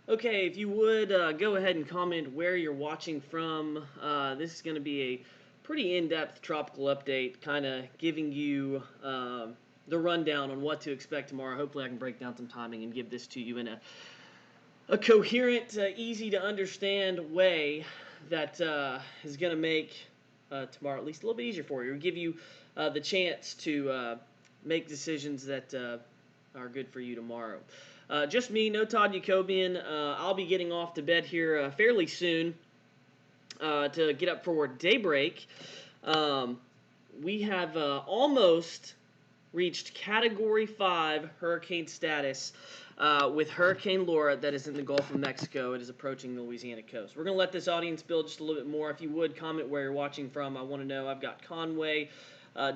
Okay, if you would go ahead and comment where you're watching from. This is going to be a pretty in-depth tropical update, kind of giving you the rundown on what to expect tomorrow. Hopefully, I can break down some timing and give this to you in a coherent, easy to understand way that is going to make tomorrow at least a little bit easier for you. It'll give you the chance to make decisions that are good for you tomorrow. Just me, no Todd Jacobian. I'll be getting off to bed here fairly soon to get up for daybreak. We have almost reached Category 5 hurricane status with Hurricane Laura that is in the Gulf of Mexico. It is approaching the Louisiana coast. We're going to let this audience build just a little bit more. If you would, comment where you're watching from. I want to know. I've got Conway,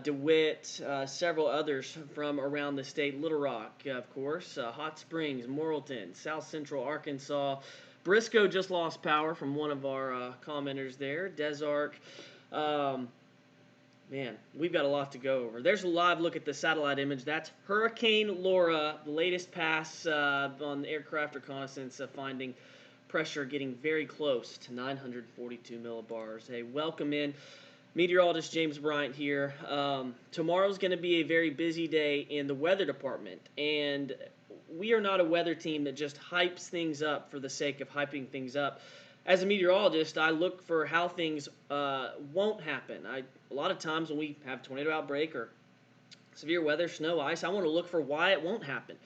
DeWitt, several others from around the state. Little Rock, of course, Hot Springs, Morrilton, South Central Arkansas. Briscoe just lost power from one of our commenters there. Desark. Man, we've got a lot to go over. There's a live look at the satellite image. That's Hurricane Laura, the latest pass on the aircraft reconnaissance, finding pressure getting very close to 942 millibars. Hey, welcome in. Meteorologist James Bryant here. Tomorrow's going to be a very busy day in the weather department, and we are not a weather team that just hypes things up for the sake of hyping things up. As a meteorologist, I look for how things won't happen. A lot of times when we have tornado outbreak or severe weather, snow, ice, I want to look for why it won't happen.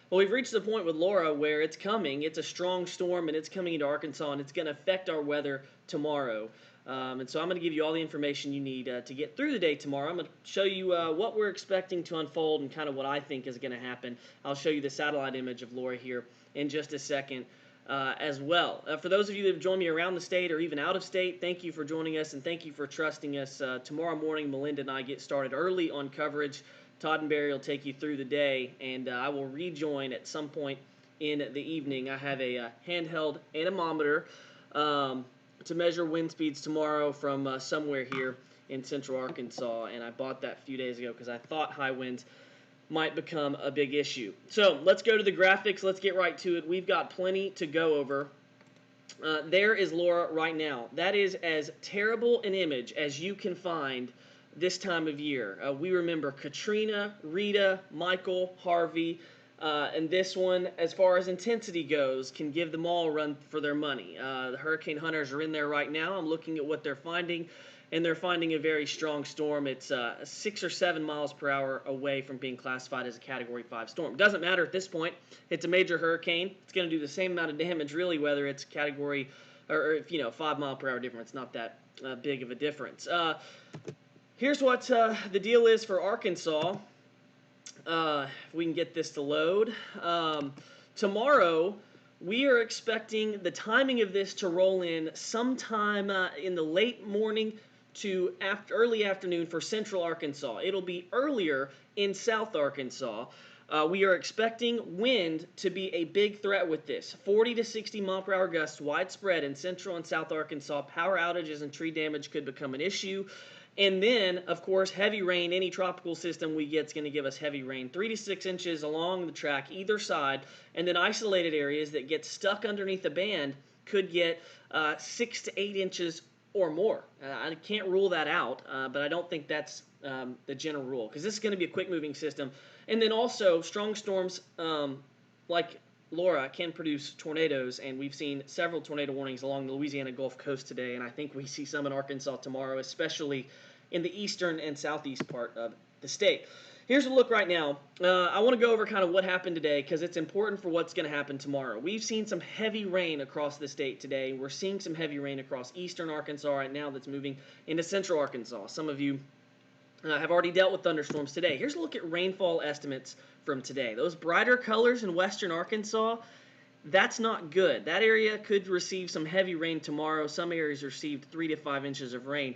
Well, we've reached the point with Laura where it's coming. It's a strong storm, and it's coming into Arkansas, and it's going to affect our weather tomorrow. And so I'm going to give you all the information you need to get through the day tomorrow. I'm going to show you what we're expecting to unfold and kind of what I think is going to happen. I'll show you the satellite image of Laura here in just a second. As well. For those of you that have joined me around the state or even out of state, thank you for joining us and thank you for trusting us. Tomorrow morning, Melinda and I get started early on coverage. Todd and Barry will take you through the day, and I will rejoin at some point in the evening. I have a handheld anemometer to measure wind speeds tomorrow from somewhere here in central Arkansas, and I bought that a few days ago because I thought high winds might become a big issue. So let's go to the graphics. Let's get right to it. We've got plenty to go over. There is Laura right now. That is as terrible an image as you can find this time of year. We remember Katrina, Rita, Michael, Harvey, and this one, as far as intensity goes, can give them all a run for their money. The hurricane hunters are in there right now. I'm looking at what they're finding, and they're finding a very strong storm. It's 6 or 7 miles per hour away from being classified as a Category 5 storm. Doesn't matter at this point. It's a major hurricane. It's going to do the same amount of damage, really, whether it's Category or if 5 mile per hour difference. Not that big of a difference. Here's what the deal is for Arkansas. If we can get this to load. Tomorrow, we are expecting the timing of this to roll in sometime in the late morning to early afternoon for central Arkansas. It'll be earlier in south Arkansas. We are expecting wind to be a big threat with this. 40 to 60 mile per hour gusts widespread in central and south Arkansas. Power outages and tree damage could become an issue. And then, of course, heavy rain. Any tropical system we get is going to give us heavy rain. 3 to 6 inches along the track, either side. And then isolated areas that get stuck underneath the band could get 6 to 8 inches or more. I can't rule that out, but I don't think that's the general rule, because this is going to be a quick-moving system. And then also, strong storms like Laura can produce tornadoes, and we've seen several tornado warnings along the Louisiana Gulf Coast today, and I think we see some in Arkansas tomorrow, especially in the eastern and southeast part of the state. Here's a look right now. I want to go over kind of what happened today because it's important for what's going to happen tomorrow. We've seen some heavy rain across the state today. We're seeing some heavy rain across eastern Arkansas right now that's moving into central Arkansas. Some of you have already dealt with thunderstorms today. Here's a look at rainfall estimates from today. Those brighter colors in western Arkansas, that's not good. That area could receive some heavy rain tomorrow. Some areas received 3 to 5 inches of rain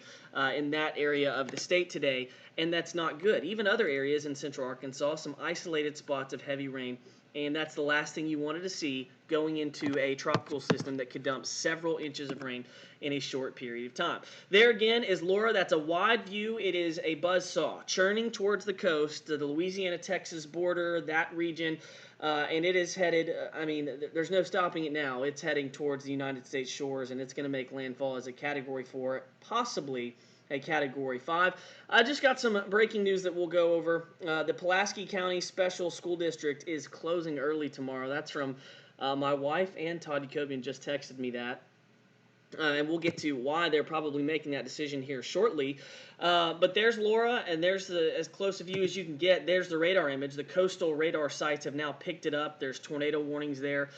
in that area of the state today, and that's not good. Even other areas in central Arkansas, some isolated spots of heavy rain and that's the last thing you wanted to see going into a tropical system that could dump several inches of rain in a short period of time. There again is Laura. That's a wide view. It is a buzzsaw churning towards the coast, the Louisiana-Texas border, that region, and it is headed, there's no stopping it now. It's heading towards the United States shores, and it's going to make landfall as a Category 4, possibly a Category 5. I just got some breaking news that we'll go over. The Pulaski County Special School District is closing early tomorrow. That's from my wife, and Todd Jacobian just texted me that. And we'll get to why they're probably making that decision here shortly. But there's Laura, and there's as close a view as you can get. There's the radar image. The coastal radar sites have now picked it up. There's tornado warnings there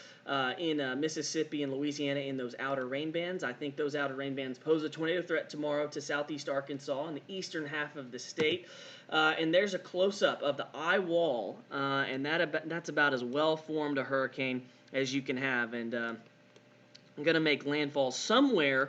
in Mississippi and Louisiana in those outer rain bands. I think those outer rain bands pose a tornado threat tomorrow to southeast Arkansas and the eastern half of the state. And there's a close-up of the eye wall, and that's about as well-formed a hurricane as you can have. And I'm going to make landfall somewhere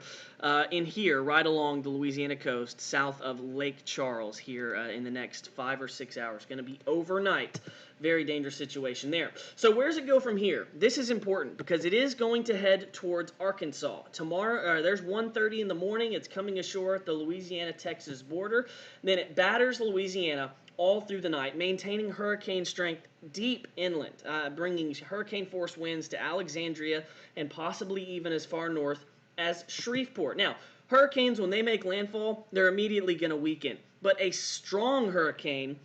in here, right along the Louisiana coast, south of Lake Charles here in the next 5 or 6 hours. Going to be overnight. Very dangerous situation there. So where does it go from here? This is important because it is going to head towards Arkansas. Tomorrow, there's 1:30 in the morning. It's coming ashore at the Louisiana-Texas border. Then it batters Louisiana all through the night, maintaining hurricane strength deep inland, bringing hurricane-force winds to Alexandria and possibly even as far north as Shreveport. Now, hurricanes, when they make landfall, they're immediately going to weaken. But a strong hurricane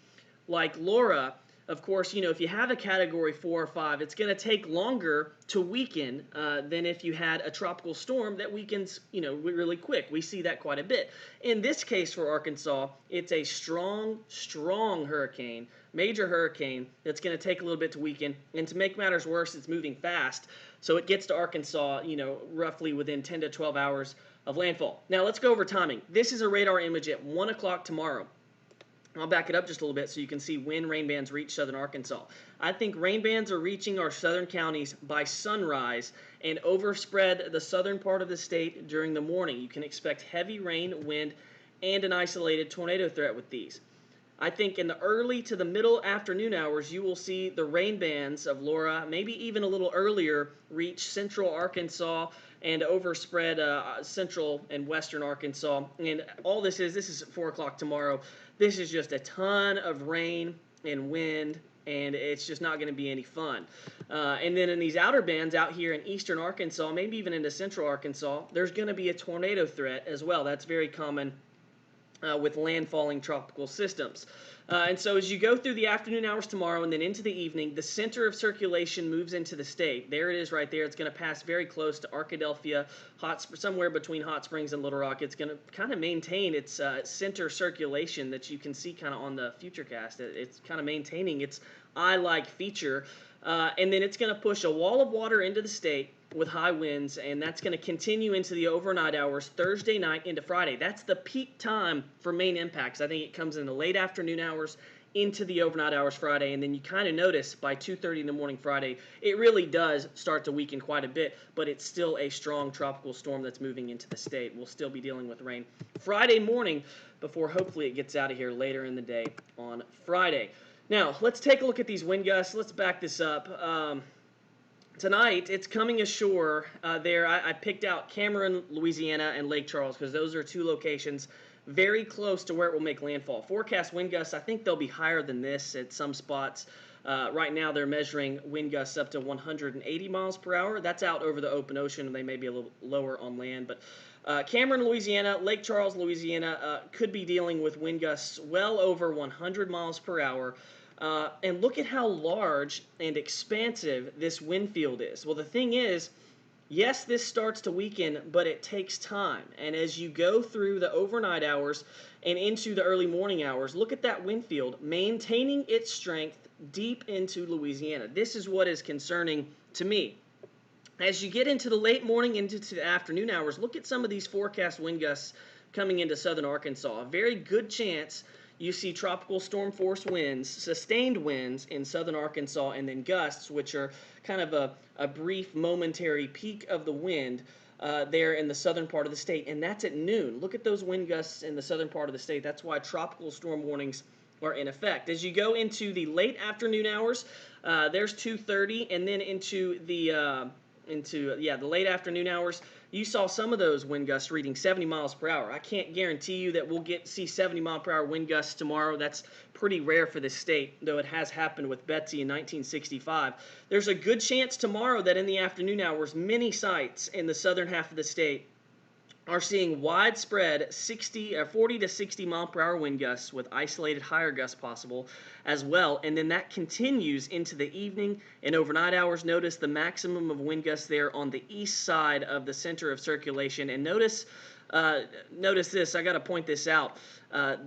like Laura, of course, if you have a Category 4 or 5, it's going to take longer to weaken than if you had a tropical storm that weakens, really quick. We see that quite a bit. In this case for Arkansas, it's a strong hurricane, major hurricane, that's going to take a little bit to weaken. And to make matters worse, it's moving fast. So it gets to Arkansas, roughly within 10 to 12 hours of landfall. Now, let's go over timing. This is a radar image at 1 o'clock tomorrow. I'll back it up just a little bit so you can see when rain bands reach southern Arkansas. I think rain bands are reaching our southern counties by sunrise and overspread the southern part of the state during the morning. You can expect heavy rain, wind, and an isolated tornado threat with these. I think in the early to the middle afternoon hours, you will see the rain bands of Laura, maybe even a little earlier, reach central Arkansas and overspread central and western Arkansas. And all this is 4 o'clock tomorrow. This is just a ton of rain and wind, and it's just not going to be any fun. And then in these outer bands out here in eastern Arkansas, maybe even into central Arkansas, there's going to be a tornado threat as well. That's very common with landfalling tropical systems. And so as you go through the afternoon hours tomorrow and then into the evening, the center of circulation moves into the state. There it is right there. It's going to pass very close to Arkadelphia, somewhere between Hot Springs and Little Rock. It's going to kind of maintain its center circulation that you can see kind of on the Futurecast. It's kind of maintaining its eye-like feature. And then it's going to push a wall of water into the state with high winds, and that's going to continue into the overnight hours Thursday night into Friday. That's the peak time for main impacts. I think it comes in the late afternoon hours into the overnight hours Friday, and then you kind of notice by 2:30 in the morning Friday, it really does start to weaken quite a bit, but it's still a strong tropical storm that's moving into the state. We'll still be dealing with rain Friday morning before hopefully it gets out of here later in the day on Friday. Now, let's take a look at these wind gusts. Let's back this up. Tonight, it's coming ashore there. I picked out Cameron, Louisiana, and Lake Charles because those are two locations very close to where it will make landfall. Forecast wind gusts, I think they'll be higher than this at some spots. Right now, they're measuring wind gusts up to 180 miles per hour. That's out over the open ocean. They may be a little lower on land. But Cameron, Louisiana, Lake Charles, Louisiana could be dealing with wind gusts well over 100 miles per hour. And look at how large and expansive this wind field is. Well, the thing is, yes, this starts to weaken, but it takes time. And as you go through the overnight hours and into the early morning hours, look at that wind field maintaining its strength deep into Louisiana. This is what is concerning to me. As you get into the late morning, into the afternoon hours, look at some of these forecast wind gusts coming into southern Arkansas. A very good chance you see tropical storm force winds, sustained winds in southern Arkansas, and then gusts, which are kind of a brief momentary peak of the wind there in the southern part of the state, and that's at noon. Look at those wind gusts in the southern part of the state. That's why tropical storm warnings are in effect. As you go into the late afternoon hours, there's 2:30, and then into the late afternoon hours, you saw some of those wind gusts reading 70 miles per hour. I can't guarantee you that we'll see 70 mile per hour wind gusts tomorrow. That's pretty rare for this state, though it has happened with Betsy in 1965. There's a good chance tomorrow that in the afternoon hours, many sites in the southern half of the state are seeing widespread 40 to 60 mile per hour wind gusts with isolated higher gusts possible as well. And then that continues into the evening and overnight hours. Notice the maximum of wind gusts there on the east side of the center of circulation. And notice this, I got to point this out.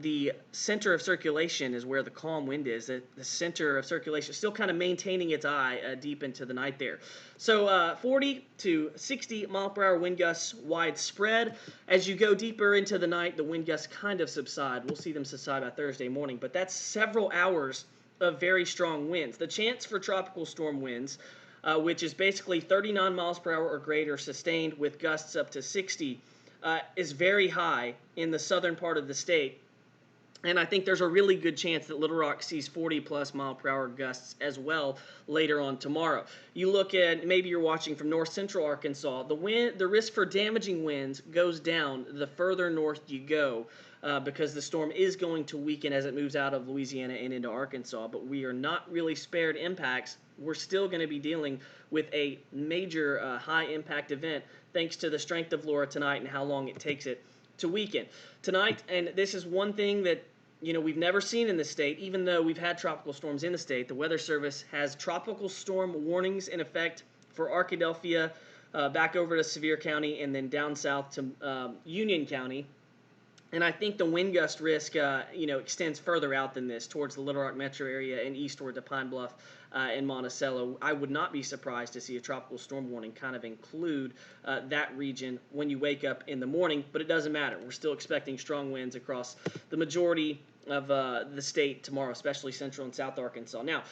The center of circulation is where the calm wind is. The center of circulation is still kind of maintaining its eye deep into the night there. So 40 to 60 mile per hour wind gusts widespread. As you go deeper into the night, the wind gusts kind of subside. We'll see them subside by Thursday morning, but that's several hours of very strong winds. The chance for tropical storm winds, which is basically 39 miles per hour or greater sustained with gusts up to 60, is very high in the southern part of the state. And I think there's a really good chance that Little Rock sees 40-plus mile per hour gusts as well later on tomorrow. You look at, maybe you're watching from north central Arkansas, the risk for damaging winds goes down the further north you go because the storm is going to weaken as it moves out of Louisiana and into Arkansas. But we are not really spared impacts. We're still going to be dealing with a major high-impact event thanks to the strength of Laura tonight and how long it takes it to weaken. Tonight, and this is one thing that we've never seen in the state, even though we've had tropical storms in the state. The Weather Service has tropical storm warnings in effect for Arkadelphia, back over to Sevier County, and then down south to Union County. And I think the wind gust risk, extends further out than this, towards the Little Rock metro area and eastward to Pine Bluff and Monticello. I would not be surprised to see a tropical storm warning kind of include that region when you wake up in the morning, but it doesn't matter. We're still expecting strong winds across the majority of the state tomorrow, especially central and south Arkansas. Now,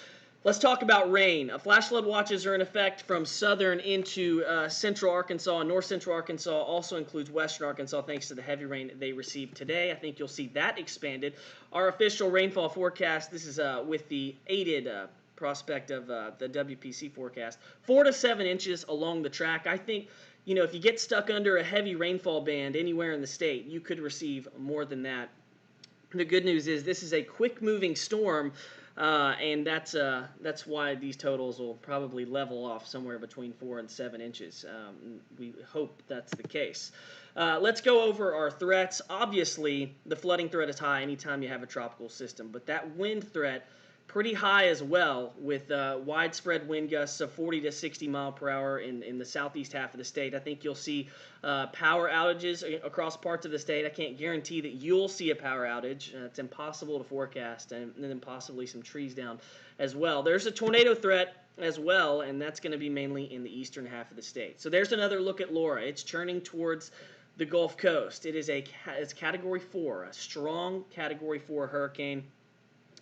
let's talk about rain. Flash flood watches are in effect from southern into central Arkansas, and north central Arkansas also includes western Arkansas thanks to the heavy rain they received today. I think you'll see that expanded. Our official rainfall forecast, this is with the aided prospect of the WPC forecast, 4 to 7 inches along the track. I think, if you get stuck under a heavy rainfall band anywhere in the state, you could receive more than that. The good news is this is a quick-moving storm, and that's why these totals will probably level off somewhere between 4 and 7 inches. We hope that's the case. Let's go over our threats. Obviously, the flooding threat is high anytime you have a tropical system, but that wind threat pretty high as well, with widespread wind gusts of 40 to 60 mile per hour in the southeast half of the state. I think you'll see power outages across parts of the state. I can't guarantee that you'll see a power outage. It's impossible to forecast, and then possibly some trees down as well. There's a tornado threat as well, and that's going to be mainly in the eastern half of the state. So there's another look at Laura. It's churning towards the Gulf Coast. It's Category 4, a strong Category 4 hurricane.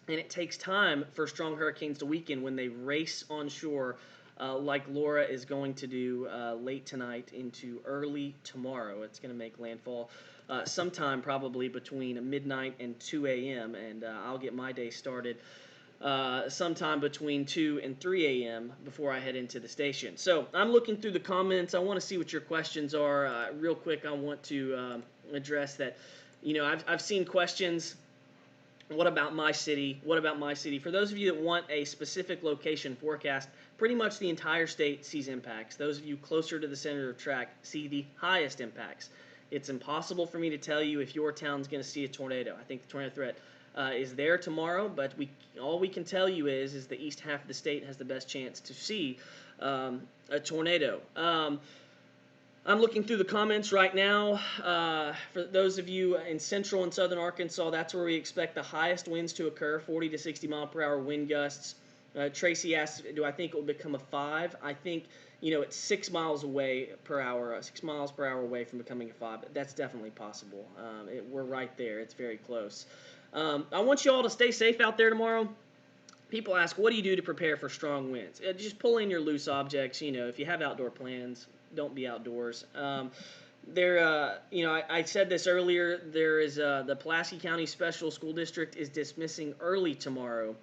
And it takes time for strong hurricanes to weaken when they race onshore like Laura is going to do late tonight into early tomorrow. It's going to make landfall sometime probably between midnight and 2 a.m., and I'll get my day started sometime between 2 and 3 a.m. before I head into the station. So I'm looking through the comments. I want to see what your questions are. Real quick, I want to address that. I've seen questions. What about my city? What about my city? For those of you that want a specific location forecast, pretty much the entire state sees impacts. Those of you closer to the center of track see the highest impacts. It's impossible for me to tell you if your town's going to see a tornado. I think the tornado threat is there tomorrow, but all we can tell you is the east half of the state has the best chance to see a tornado. I'm looking through the comments right now. For those of you in central and southern Arkansas, that's where we expect the highest winds to occur, 40 to 60 mile per hour wind gusts. Tracy asked, do I think it will become a 5? I think, it's 6 miles away per hour, 6 miles per hour away from becoming a 5. That's definitely possible. We're right there. It's very close. I want you all to stay safe out there tomorrow. People ask, what do you do to prepare for strong winds? Just pull in your loose objects. If you have outdoor plans, don't be outdoors. I said this earlier. There is the Pulaski County Special School District is dismissing early tomorrow,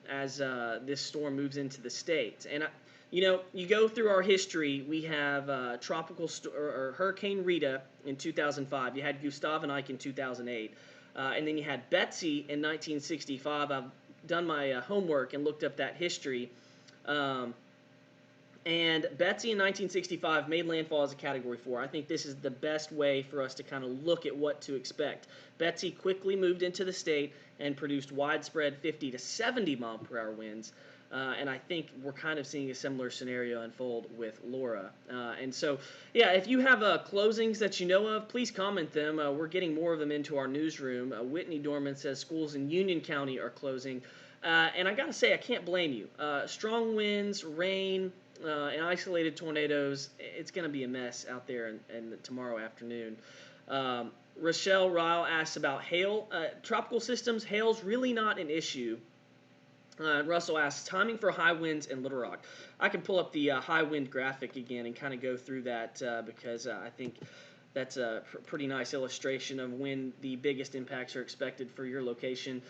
as this storm moves into the state. And you go through our history. We have or Hurricane Rita in 2005. You had Gustav and Ike in 2008, and then you had Betsy in 1965. I've done my homework and looked up that history. And Betsy in 1965 made landfall as a Category 4. I think this is the best way for us to kind of look at what to expect. Betsy quickly moved into the state and produced widespread 50 to 70 mile per hour winds. And I think we're kind of seeing a similar scenario unfold with Laura. And so, yeah, if you have closings that you know of, please comment them. We're getting more of them into our newsroom. Whitney Dorman says schools in Union County are closing. And I got to say, I can't blame you. Strong winds, rain, and isolated tornadoes, it's going to be a mess out there in tomorrow afternoon. Rochelle Ryle asks about hail. Tropical systems, hail's really not an issue. Russell asks, timing for high winds in Little Rock. I can pull up the high wind graphic again and kind of go through that because I think that's a pretty nice illustration of when the biggest impacts are expected for your location.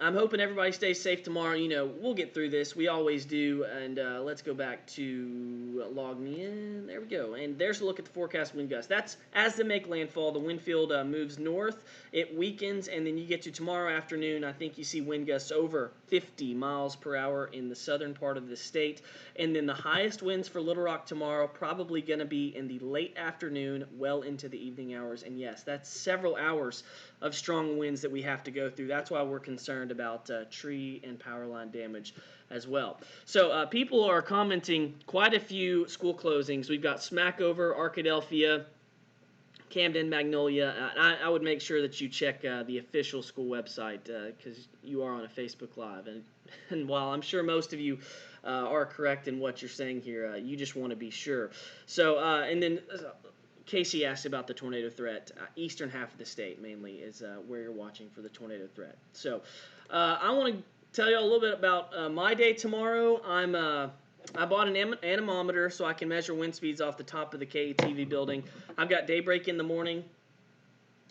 I'm hoping everybody stays safe tomorrow. We'll get through this. We always do. And let's go back to log me in. There we go. And there's a look at the forecast wind gusts. That's as they make landfall. The wind field moves north. It weakens. And then you get to tomorrow afternoon. I think you see wind gusts over 50 miles per hour in the southern part of the state. And then the highest winds for Little Rock tomorrow probably going to be in the late afternoon, well into the evening hours. And yes, that's several hours of strong winds that we have to go through. That's why we're concerned about tree and power line damage as well. So people are commenting quite a few school closings. We've got Smackover, Arkadelphia, Camden, Magnolia. I would make sure that you check the official school website because you are on a Facebook Live. And while I'm sure most of you are correct in what you're saying here, you just want to be sure. So, and then Casey asked about the tornado threat. Eastern half of the state mainly is where you're watching for the tornado threat. So I want to tell you a little bit about my day tomorrow. I bought an anemometer so I can measure wind speeds off the top of the KATV building. I've got Daybreak in the morning.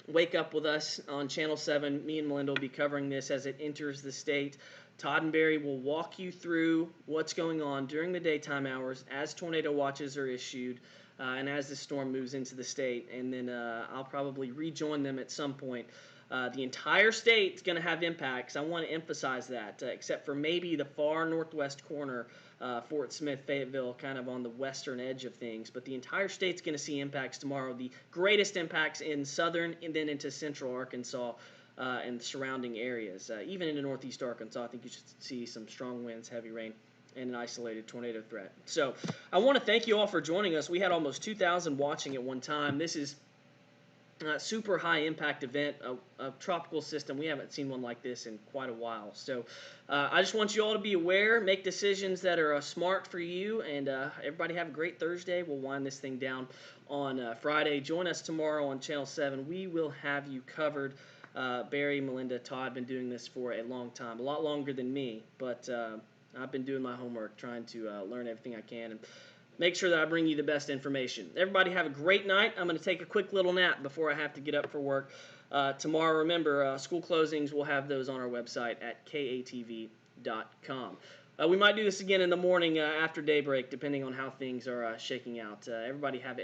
Wake Up with us on Channel 7. Me and Melinda will be covering this as it enters the state. Todd and Barry will walk you through what's going on during the daytime hours as tornado watches are issued and as the storm moves into the state. And then I'll probably rejoin them at some point. The entire state is going to have impacts. I want to emphasize that, except for maybe the far northwest corner, Fort Smith, Fayetteville, kind of on the western edge of things. But the entire state's going to see impacts tomorrow. The greatest impacts in southern and then into central Arkansas and the surrounding areas. Even into northeast Arkansas, I think you should see some strong winds, heavy rain, and an isolated tornado threat. So I want to thank you all for joining us. We had almost 2,000 watching at one time. This is super high impact event, a tropical system. We haven't seen one like this in quite a while. So I just want you all to be aware, make decisions that are smart for you, and everybody have a great Thursday. We'll wind this thing down on Friday. Join us tomorrow on Channel 7. We will have you covered. Barry, Melinda, Todd been doing this for a long time, a lot longer than me, but I've been doing my homework, trying to learn everything I can and make sure that I bring you the best information. Everybody have a great night. I'm going to take a quick little nap before I have to get up for work. Tomorrow, remember, school closings, we'll have those on our website at katv.com. We might do this again in the morning after daybreak, depending on how things are shaking out. Everybody have a